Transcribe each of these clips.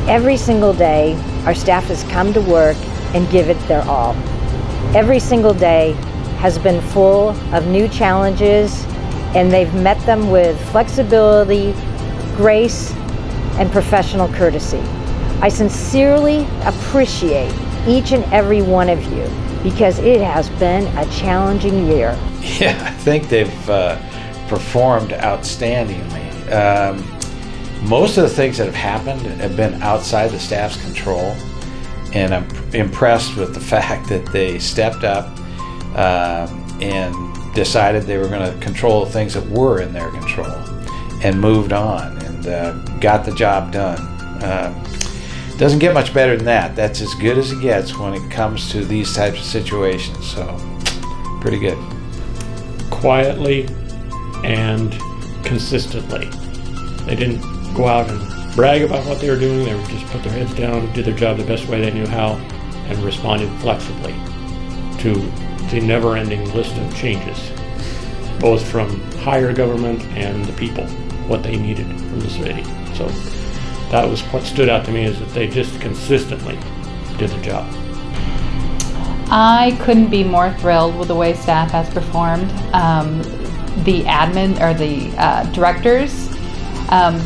Every single day, our staff has come to work and give it their all. Every single day has been full of new challenges, and they've met them with flexibility, grace, and professional courtesy. I sincerely appreciate each and every one of you because it has been a challenging year. Yeah, I think they've performed outstandingly. Most of the things that have happened have been outside the staff's control, and I'm impressed with the fact that they stepped up and decided they were going to control the things that were in their control and moved on and got the job done. Doesn't get much better than that. That's as good as it gets when it comes to these types of situations, so pretty good. Quietly and consistently. They didn't go out and brag about what they were doing. They would just put their heads down, did their job the best way they knew how, and responded flexibly to the never-ending list of changes, both from higher government and the people, what they needed from the city. So that was what stood out to me, is that they just consistently did their job. I couldn't be more thrilled with the way staff has performed. The admin or the directors,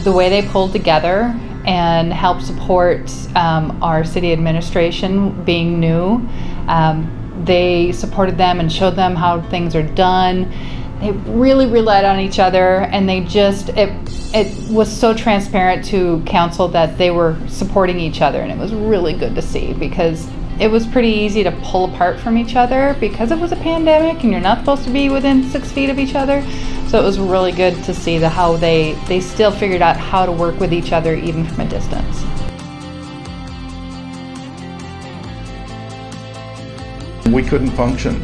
the way they pulled together and helped support our city administration being new. They supported them and showed them how things are done. They really relied on each other, and they just, it was so transparent to council that they were supporting each other, and it was really good to see, because it was pretty easy to pull apart from each other because it was a pandemic and you're not supposed to be within 6 feet of each other. So it was really good to see how they still figured out how to work with each other even from a distance. We couldn't function.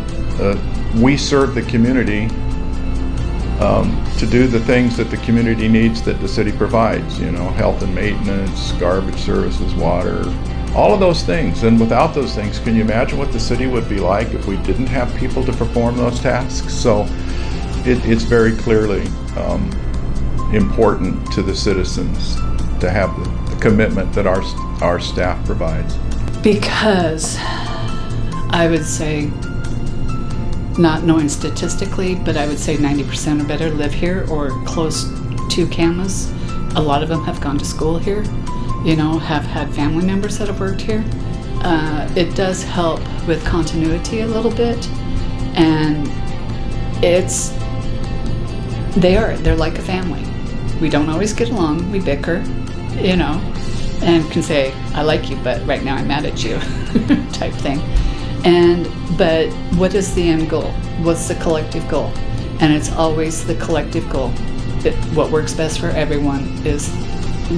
We serve the community to do the things that the community needs that the city provides, you know, health and maintenance, garbage services, water, all of those things. And without those things, can you imagine what the city would be like if we didn't have people to perform those tasks? So it's very clearly important to the citizens to have the commitment that our staff provides. Because I would say, not knowing statistically, but I would say 90% or better live here or close to Camas. A lot of them have gone to school here, you know, have had family members that have worked here. It does help with continuity a little bit, and they're like a family. We don't always get along, we bicker, you know, and can say, I like you, but right now I'm mad at you, type thing. But what is the end goal? What's the collective goal? And it's always the collective goal. What works best for everyone is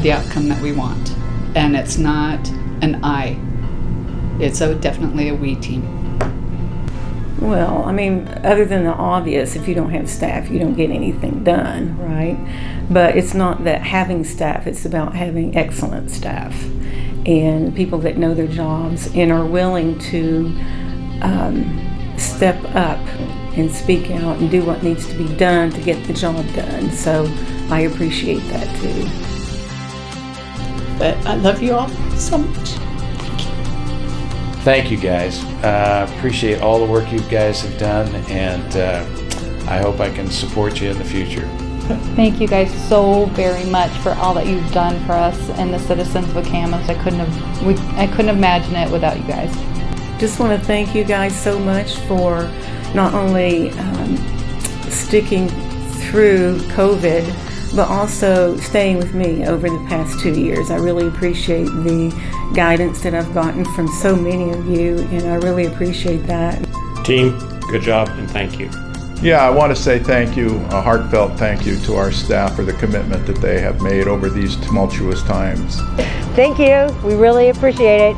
the outcome that we want. And it's not an I. It's definitely a we team. Well, I mean, other than the obvious, if you don't have staff, you don't get anything done, right? But it's not that having staff, it's about having excellent staff and people that know their jobs and are willing to step up and speak out and do what needs to be done to get the job done. So I appreciate that too. But I love you all so much. Thank you guys. Appreciate all the work you guys have done, and I hope I can support you in the future. Thank you guys so very much for all that you've done for us and the citizens of Camas. I couldn't imagine it without you guys. Just want to thank you guys so much for not only sticking through COVID, but also staying with me over the past 2 years. I really appreciate the guidance that I've gotten from so many of you, and I really appreciate that. Team, good job, and thank you. Yeah, I want to say thank you, a heartfelt thank you to our staff for the commitment that they have made over these tumultuous times. Thank you. We really appreciate it.